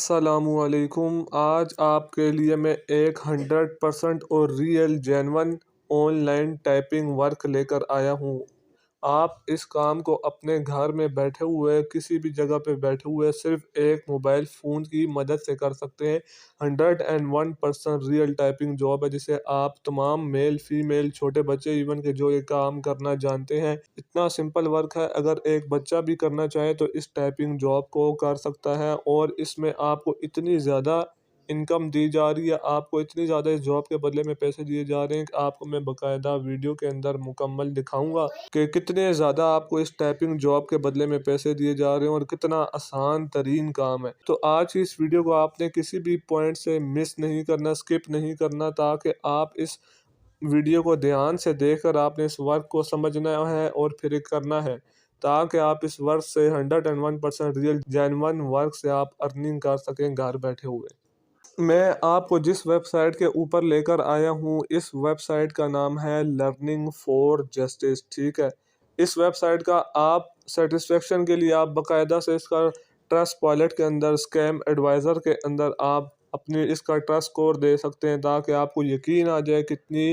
अस्सलामुअलैकुम। आज आपके लिए मैं एक 100% और real genuine online typing work लेकर आया हूँ। आप इस काम को अपने घर में बैठे हुए किसी भी जगह पे बैठे हुए सिर्फ एक मोबाइल फ़ोन की मदद से कर सकते हैं। 101% रियल टाइपिंग जॉब है जिसे आप तमाम मेल फीमेल छोटे बच्चे इवन के जो ये काम करना जानते हैं। इतना सिंपल वर्क है, अगर एक बच्चा भी करना चाहे तो इस टाइपिंग जॉब को कर सकता है और इसमें आपको इतनी ज़्यादा इनकम दी जा रही है, आपको इतनी ज़्यादा इस जॉब के बदले में पैसे दिए जा रहे हैं कि आपको मैं बकायदा वीडियो के अंदर मुकम्मल दिखाऊंगा कि कितने ज़्यादा आपको इस टाइपिंग जॉब के बदले में पैसे दिए जा रहे हैं और कितना आसान तरीन काम है। तो आज की इस वीडियो को आपने किसी भी पॉइंट से मिस नहीं करना, स्किप नहीं करना, ताकि आप इस वीडियो को ध्यान से देखकर आपने इस वर्क को समझना है और फिर करना है, ताकि आप इस वर्क से 101% रियल जेन्युइन वर्क से आप अर्निंग कर सकें घर बैठे हुए। मैं आपको जिस वेबसाइट के ऊपर लेकर आया हूँ, इस वेबसाइट का नाम है लर्निंग फॉर जस्टिस। ठीक है, इस वेबसाइट का आप सेटिस्फेक्शन के लिए आप बाकायदा से इसका ट्रस्ट वॉलेट के अंदर स्कैम एडवाइज़र के अंदर आप अपनी इसका ट्रस्ट स्कोर दे सकते हैं, ताकि आपको यकीन आ जाए कितनी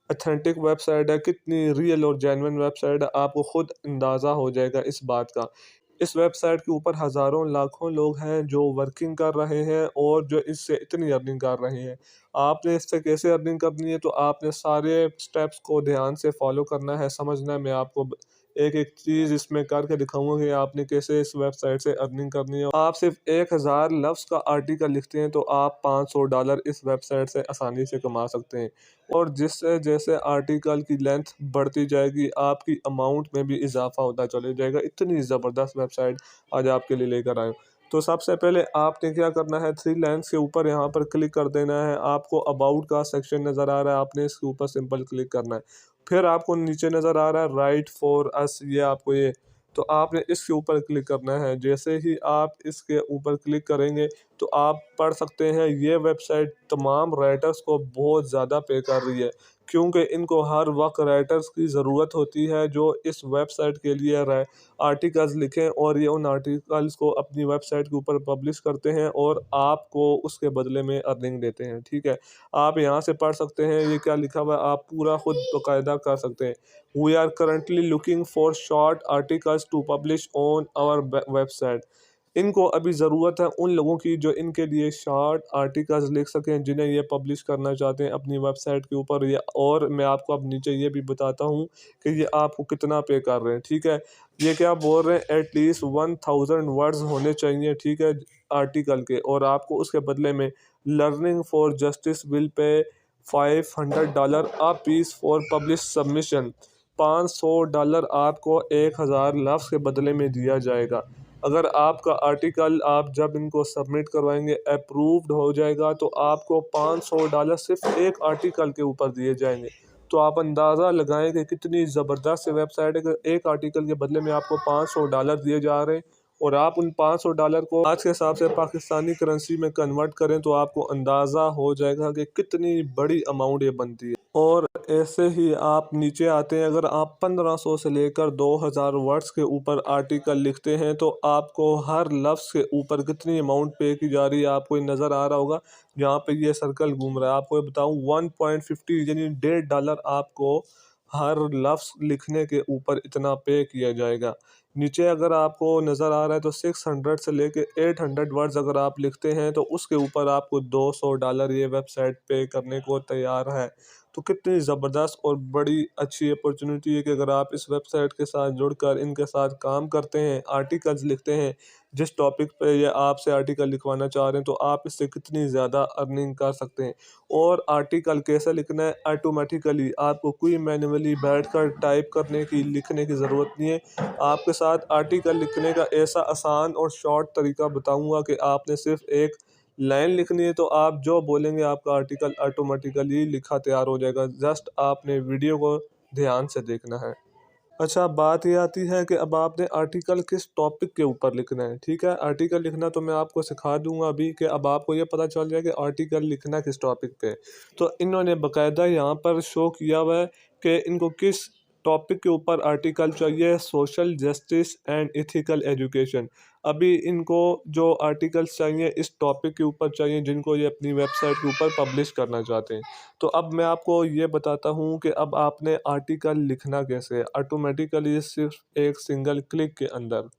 अथेंटिक वेबसाइट है, कितनी रियल और जेन्युइन वेबसाइट है। आपको खुद अंदाज़ा हो जाएगा इस बात का। इस वेबसाइट के ऊपर हज़ारों लाखों लोग हैं जो वर्किंग कर रहे हैं और जो इससे इतनी अर्निंग कर रहे हैं। आपने इससे कैसे अर्निंग करनी है, तो आपने सारे स्टेप्स को ध्यान से फॉलो करना है, समझना है। मैं आपको एक एक चीज़ इसमें करके दिखाऊंगा कि आपने कैसे इस वेबसाइट से अर्निंग करनी है। आप सिर्फ 1000 लफ्ज़ का आर्टिकल लिखते हैं तो आप $500 इस वेबसाइट से आसानी से कमा सकते हैं। और जिससे जैसे आर्टिकल की लेंथ बढ़ती जाएगी, आपकी अमाउंट में भी इजाफा होता चले जाएगा। इतनी ज़बरदस्त वेबसाइट आज आपके लिए लेकर आए। तो सबसे पहले आपने क्या करना है, थ्री लाइन्स के ऊपर यहाँ पर क्लिक कर देना है। आपको अबाउट का सेक्शन नज़र आ रहा है, आपने इसके ऊपर सिंपल क्लिक करना है। फिर आपको नीचे नज़र आ रहा है राइट फॉर अस, ये आपको ये, तो आपने इसके ऊपर क्लिक करना है। जैसे ही आप इसके ऊपर क्लिक करेंगे तो आप पढ़ सकते हैं ये वेबसाइट तमाम राइटर्स को बहुत ज़्यादा पे कर रही है, क्योंकि इनको हर वक्त राइटर्स की ज़रूरत होती है जो इस वेबसाइट के लिए आर्टिकल्स लिखें और ये उन आर्टिकल्स को अपनी वेबसाइट के ऊपर पब्लिश करते हैं और आपको उसके बदले में अर्निंग देते हैं। ठीक है, आप यहाँ से पढ़ सकते हैं ये क्या लिखा हुआ है, आप पूरा खुद बाकायदा कर सकते हैं। We are currently looking for short articles to publish on our website. इनको अभी ज़रूरत है उन लोगों की जो इनके लिए शॉर्ट आर्टिकल्स लिख सकें, जिन्हें ये पब्लिश करना चाहते हैं अपनी वेबसाइट के ऊपर। ये और मैं आपको अब नीचे ये भी बताता हूँ कि ये आपको कितना पे कर रहे हैं। ठीक है, ये क्या बोल रहे हैं, एटलीस्ट 1000 वर्ड्स होने चाहिए, ठीक है, आर्टिकल के, और आपको उसके बदले में learning for justice will pay $500 a piece for publish submission. $500 आपको 1000 लफ्ज़ के बदले में दिया जाएगा। अगर आपका आर्टिकल आप जब इनको सबमिट करवाएंगे अप्रूव्ड हो जाएगा तो आपको $500 सिर्फ एक आर्टिकल के ऊपर दिए जाएंगे। तो आप अंदाज़ा लगाएं कि कितनी ज़बरदस्त वेबसाइट है कि एक आर्टिकल के बदले में आपको $500 दिए जा रहे हैं। और आप उन $500 को आज के हिसाब से पाकिस्तानी करेंसी में कन्वर्ट करें तो आपको अंदाज़ा हो जाएगा कि कितनी बड़ी अमाउंट ये बनती है। और ऐसे ही आप नीचे आते हैं, अगर आप 1500 से लेकर 2000 वर्ड्स के ऊपर आर्टिकल लिखते हैं तो आपको हर लफ्ज़ के ऊपर कितनी अमाउंट पे की जा रही है आपको ये नज़र आ रहा होगा। जहाँ पे ये सर्कल घूम रहा है, आपको ये बताऊँ 1.50 यानी $1.50 आपको हर लफ्ज़ लिखने के ऊपर इतना पे किया जाएगा। नीचे अगर आपको नज़र आ रहा है तो 600 से लेके 800 वर्ड्स अगर आप लिखते हैं तो उसके ऊपर आपको $200 ये वेबसाइट पे करने को तैयार है। तो कितनी ज़बरदस्त और बड़ी अच्छी अपॉर्चुनिटी है कि अगर आप इस वेबसाइट के साथ जुड़कर इनके साथ काम करते हैं, आर्टिकल्स लिखते हैं, जिस टॉपिक पे ये आपसे आर्टिकल लिखवाना चाह रहे हैं, तो आप इससे कितनी ज़्यादा अर्निंग कर सकते हैं। और आर्टिकल कैसे लिखना है, ऑटोमेटिकली, आपको कोई मैन्युअली बैठकर टाइप करने की लिखने की ज़रूरत नहीं है। आपके साथ आर्टिकल लिखने का ऐसा आसान और शॉर्ट तरीका बताऊंगा कि आपने सिर्फ एक लाइन लिखनी है तो आप जो बोलेंगे आपका आर्टिकल ऑटोमेटिकली लिखा तैयार हो जाएगा। जस्ट आपने वीडियो को ध्यान से देखना है। अच्छा, बात ये आती है कि अब आपने आर्टिकल किस टॉपिक के ऊपर लिखना है। ठीक है, आर्टिकल लिखना तो मैं आपको सिखा दूंगा अभी, कि अब आपको ये पता चल जाए कि आर्टिकल लिखना किस टॉपिक पे है। तो इन्होंने बाकायदा यहाँ पर शो किया हुआ है कि इनको किस टॉपिक के ऊपर आर्टिकल चाहिए, social justice and ethical education. अभी इनको जो आर्टिकल्स चाहिए इस टॉपिक के ऊपर चाहिए जिनको ये अपनी वेबसाइट के ऊपर पब्लिश करना चाहते हैं। तो अब मैं आपको ये बताता हूँ कि अब आपने आर्टिकल लिखना कैसे है ऑटोमेटिकली सिर्फ एक सिंगल क्लिक के अंदर।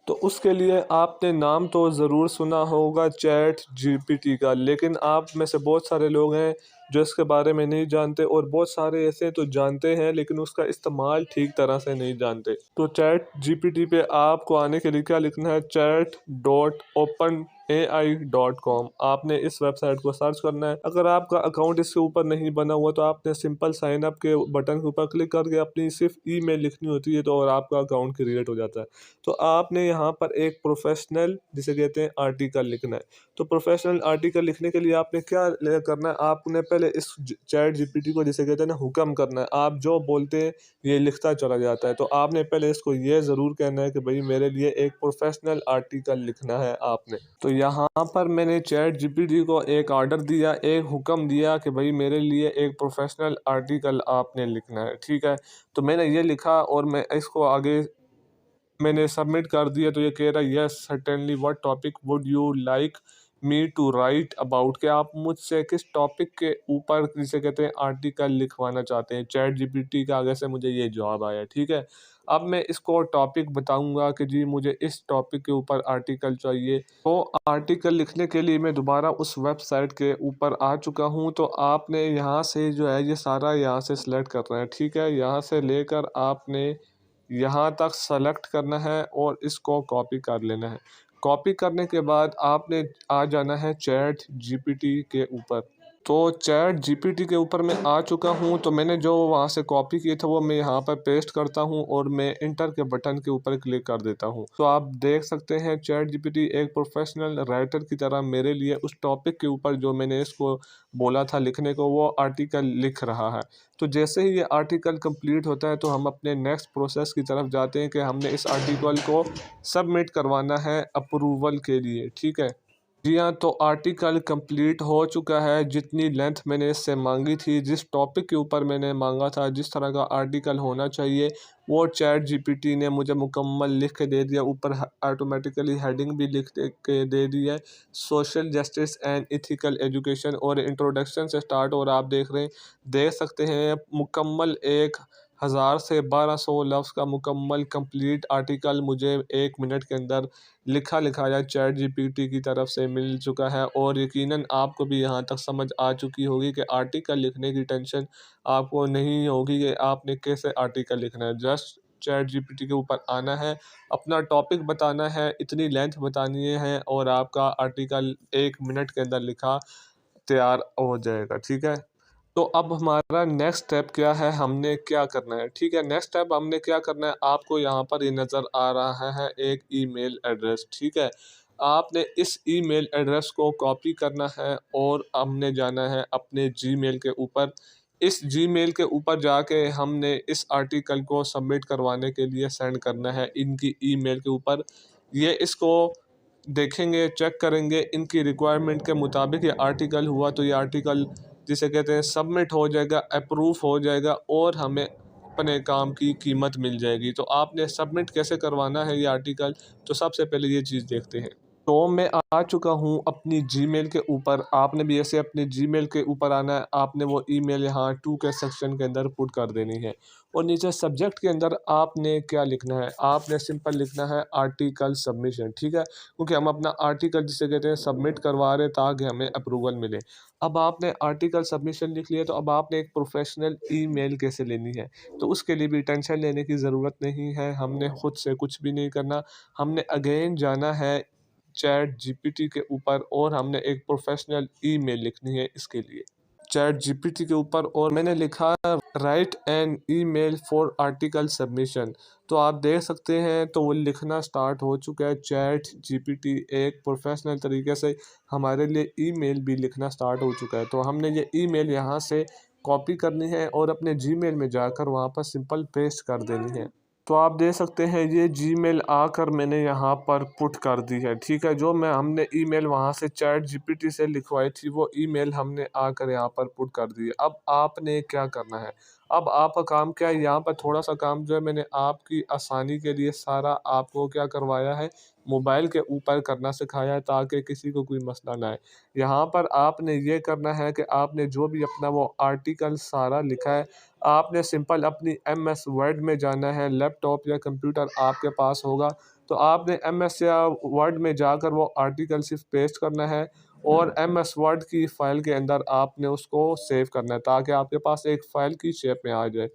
तो उसके लिए आपने नाम तो ज़रूर सुना होगा चैट जीपीटी का, लेकिन आप में से बहुत सारे लोग हैं जो इसके बारे में नहीं जानते और बहुत सारे ऐसे तो जानते हैं लेकिन उसका इस्तेमाल ठीक तरह से नहीं जानते। तो चैट जीपीटी पे आपको आने के लिए क्या लिखना है, chat.openai.com। आपने इस वेबसाइट को सर्च करना है। अगर आपका अकाउंट इसके ऊपर नहीं बना हुआ तो आपने सिंपल साइन अप के बटन के ऊपर क्लिक करके अपनी सिर्फ ईमेल लिखनी होती है तो और आपका अकाउंट क्रिएट हो जाता है। तो आपने यहाँ पर एक प्रोफेशनल जिसे कहते हैं आर्टिकल लिखना है। तो प्रोफेशनल आर्टिकल लिखने के लिए आपने क्या करना है, आपने पहले इस चैट जीपीटी को जिसे कहते हैं ना हुक्म करना है। आप जो बोलते हैं ये लिखता चला जाता है। तो आपने पहले इसको ये ज़रूर कहना है कि भाई मेरे लिए एक प्रोफेशनल आर्टिकल लिखना है आपने। तो यहाँ पर मैंने चैट जीपीटी को एक ऑर्डर दिया, एक हुक्म दिया कि भाई मेरे लिए एक प्रोफेशनल आर्टिकल आपने लिखना है, ठीक है। तो मैंने ये लिखा और मैं इसको आगे मैंने सबमिट कर दिया। तो ये कह रहा है yes certainly what topic would you like me to write about, कि आप मुझसे किस टॉपिक के ऊपर जिसे कहते हैं आर्टिकल लिखवाना चाहते हैं। चैट जीपीटी का आगे से मुझे ये जवाब आया, ठीक है। अब मैं इसको टॉपिक बताऊंगा कि जी मुझे इस टॉपिक के ऊपर आर्टिकल चाहिए। तो आर्टिकल लिखने के लिए मैं दोबारा उस वेबसाइट के ऊपर आ चुका हूँ। तो आपने यहाँ से जो है ये सारा यहाँ से सिलेक्ट करना है, ठीक है। यहाँ से लेकर आपने यहाँ तक सेलेक्ट करना है और इसको कॉपी कर लेना है। कॉपी करने के बाद आपने आ जाना है चैट जीपीटी के ऊपर। तो चैट जीपीटी के ऊपर मैं आ चुका हूँ। तो मैंने जो वहाँ से कॉपी किए थे वो मैं यहाँ पर पेस्ट करता हूँ और मैं इंटर के बटन के ऊपर क्लिक कर देता हूँ। तो आप देख सकते हैं चैट जीपीटी एक प्रोफेशनल राइटर की तरह मेरे लिए उस टॉपिक के ऊपर जो मैंने इसको बोला था लिखने को वो आर्टिकल लिख रहा है। तो जैसे ही ये आर्टिकल कंप्लीट होता है तो हम अपने नेक्स्ट प्रोसेस की तरफ जाते हैं कि हमने इस आर्टिकल को सबमिट करवाना है अप्रूवल के लिए, ठीक है। जी हाँ, तो आर्टिकल कंप्लीट हो चुका है। जितनी लेंथ मैंने इससे मांगी थी, जिस टॉपिक के ऊपर मैंने मांगा था, जिस तरह का आर्टिकल होना चाहिए, वो चैट जीपीटी ने मुझे मुकम्मल लिख के दे दिया। ऊपर ऑटोमेटिकली हेडिंग भी लिख के दे दी है, social justice and ethical education, और इंट्रोडक्शन से स्टार्ट। और आप देख सकते हैं मुकम्मल 1000 से 1200 लफ्ज़ का मुकम्मल कंप्लीट आर्टिकल मुझे 1 मिनट के अंदर लिखा लिखाया चैट जीपीटी की तरफ से मिल चुका है। और यकीनन आपको भी यहाँ तक समझ आ चुकी होगी कि आर्टिकल लिखने की टेंशन आपको नहीं होगी कि आपने कैसे आर्टिकल लिखना है। जस्ट चैट जीपीटी के ऊपर आना है, अपना टॉपिक बताना है, इतनी लेंथ बतानी है और आपका आर्टिकल 1 मिनट के अंदर लिखा तैयार हो जाएगा, ठीक है। तो अब हमारा नेक्स्ट स्टेप क्या है, हमने क्या करना है, ठीक है। नेक्स्ट स्टेप हमने क्या करना है, आपको यहाँ पर ये नज़र आ रहा है एक ईमेल एड्रेस, ठीक है। आपने इस ईमेल एड्रेस को कॉपी करना है और हमने जाना है अपने जीमेल के ऊपर। इस जीमेल के ऊपर जाके हमने इस आर्टिकल को सबमिट करवाने के लिए सेंड करना है इनकी ईमेल के ऊपर। ये इसको देखेंगे, चेक करेंगे, इनकी रिक्वायरमेंट के मुताबिक ये आर्टिकल हुआ तो ये आर्टिकल जिसे कहते हैं सबमिट हो जाएगा, अप्रूव हो जाएगा और हमें अपने काम की कीमत मिल जाएगी। तो आपने सबमिट कैसे करवाना है ये आर्टिकल, तो सबसे पहले ये चीज़ देखते हैं। तो मैं आ चुका हूँ अपनी जीमेल के ऊपर। आपने भी ऐसे अपने जीमेल के ऊपर आना है। आपने वो ईमेल यहाँ टू के सेक्शन के अंदर पुट कर देनी है और नीचे सब्जेक्ट के अंदर आपने क्या लिखना है, आपने सिंपल लिखना है आर्टिकल सबमिशन, ठीक है। क्योंकि हम अपना आर्टिकल जिसे कहते हैं सबमिट करवा रहे हैं ताकि हमें अप्रूवल मिले। अब आपने आर्टिकल सबमिशन लिख लिया तो अब आपने एक प्रोफेशनल ईमेल कैसे लेनी है, तो उसके लिए भी टेंशन लेने की ज़रूरत नहीं है। हमने खुद से कुछ भी नहीं करना। हमने अगेन जाना है चैट जीपीटी के ऊपर और हमने एक प्रोफेशनल ईमेल लिखनी है इसके लिए चैट जीपीटी के ऊपर। और मैंने लिखा write an email for article submission. तो आप देख सकते हैं तो वो लिखना स्टार्ट हो चुका है। चैट जीपीटी एक प्रोफेशनल तरीके से हमारे लिए ईमेल भी लिखना स्टार्ट हो चुका है। तो हमने ये ईमेल यहाँ से कॉपी करनी है और अपने जीमेल में जाकर वहाँ पर सिंपल पेस्ट कर देनी है। तो आप देख सकते हैं ये जीमेल आकर मैंने यहाँ पर पुट कर दी है, ठीक है। जो मैं हमने ईमेल वहाँ से चैट जीपीटी से लिखवाई थी वो ईमेल हमने आकर यहाँ पर पुट कर दी है। अब आपने क्या करना है, अब आपका काम क्या है, यहाँ पर थोड़ा-सा काम जो है मैंने आपकी आसानी के लिए सारा आपको क्या करवाया है, मोबाइल के ऊपर करना सिखाया है ताकि किसी को कोई मसला ना आए। यहाँ पर आपने ये करना है कि आपने जो भी अपना वो आर्टिकल सारा लिखा है, आपने सिंपल अपनी एमएस वर्ड में जाना है, लैपटॉप या कंप्यूटर आपके पास होगा, तो आपने एमएस या वर्ड में जाकर वो आर्टिकल सिर्फ़ पेस्ट करना है और एमएस वर्ड की फ़ाइल के अंदर आपने उसको सेव करना है ताकि आपके पास एक फ़ाइल की शेप में आ जाए।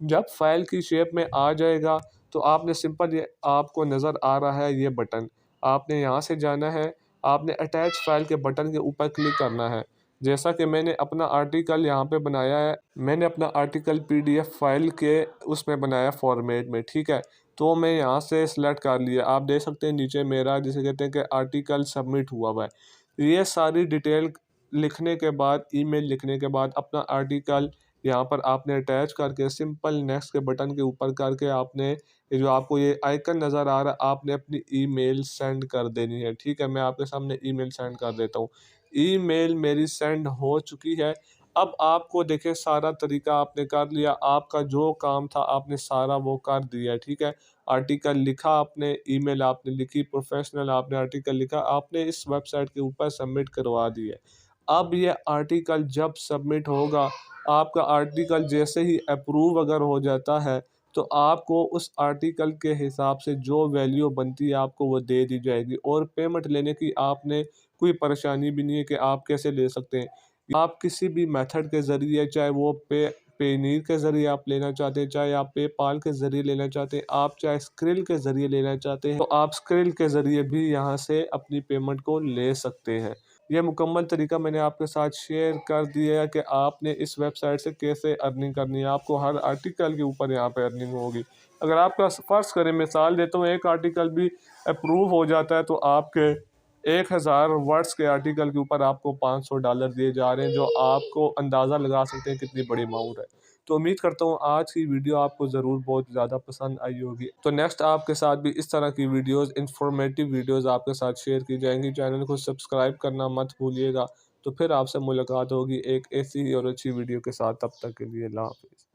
जब फ़ाइल की शेप में आ जाएगा, तो आपने सिंपल ये आपको नज़र आ रहा है ये बटन, आपने यहाँ से जाना है, आपने अटैच फ़ाइल के बटन के ऊपर क्लिक करना है। जैसा कि मैंने अपना आर्टिकल यहाँ पे बनाया है, मैंने अपना आर्टिकल पीडीएफ फ़ाइल के उसमें बनाया फ़ॉर्मेट में, ठीक है? तो मैं यहाँ से सिलेक्ट कर लिया, आप देख सकते हैं नीचे मेरा जिसे कहते हैं कि आर्टिकल सबमिट हुआ हुआ है। ये सारी डिटेल लिखने के बाद, ईमेल लिखने के बाद अपना आर्टिकल यहाँ पर आपने अटैच करके सिंपल नेक्स्ट के बटन के ऊपर करके आपने ये जो आपको ये आइकन नज़र आ रहा है, आपने अपनी ईमेल सेंड कर देनी है, ठीक है? मैं आपके सामने ईमेल सेंड कर देता हूँ। ईमेल मेरी सेंड हो चुकी है। अब आपको देखिए सारा तरीका आपने कर लिया, आपका जो काम था आपने सारा वो कर दिया, ठीक है? आर्टिकल लिखा आपने, ईमेल आपने लिखी, प्रोफ़ेशनल आपने आर्टिकल लिखा, आपने इस वेबसाइट के ऊपर सबमिट करवा दिया। अब ये आर्टिकल जब सबमिट होगा, आपका आर्टिकल जैसे ही अप्रूव अगर हो जाता है, तो आपको उस आर्टिकल के हिसाब से जो वैल्यू बनती है आपको वो दे दी जाएगी और पेमेंट लेने की आपने कोई परेशानी भी नहीं है कि आप कैसे ले सकते हैं। आप किसी भी मेथड के ज़रिए चाहे वो पेनीर के ज़रिए आप लेना चाहते हैं, चाहे आप पेपाल के ज़रिए लेना चाहते हैं, आप चाहे स्क्रिल के ज़रिए लेना चाहते हैं, तो आप स्क्रिल के ज़रिए भी यहाँ से अपनी पेमेंट को ले सकते हैं। ये मुकम्मल तरीका मैंने आपके साथ शेयर कर दिया है कि आपने इस वेबसाइट से कैसे अर्निंग करनी है। आपको हर आर्टिकल के ऊपर यहाँ पे अर्निंग होगी। अगर आपका फ़र्ज़ करें, मिसाल देता हूँ, एक आर्टिकल भी अप्रूव हो जाता है तो आपके 1000 वर्ड्स के आर्टिकल के ऊपर आपको $500 दिए जा रहे हैं, जो आपको अंदाज़ा लगा सकते हैं कितनी बड़ी अमाउंट है। तो उम्मीद करता हूँ आज की वीडियो आपको ज़रूर बहुत ज़्यादा पसंद आई होगी। तो नेक्स्ट आपके साथ भी इस तरह की वीडियोज़, इन्फॉर्मेटिव वीडियोज़ आपके साथ शेयर की जाएँगी। चैनल को सब्सक्राइब करना मत भूलिएगा। तो फिर आपसे मुलाकात होगी एक ऐसी ही और अच्छी वीडियो के साथ। तब तक के लिए अल्लाह हाफ़िज़।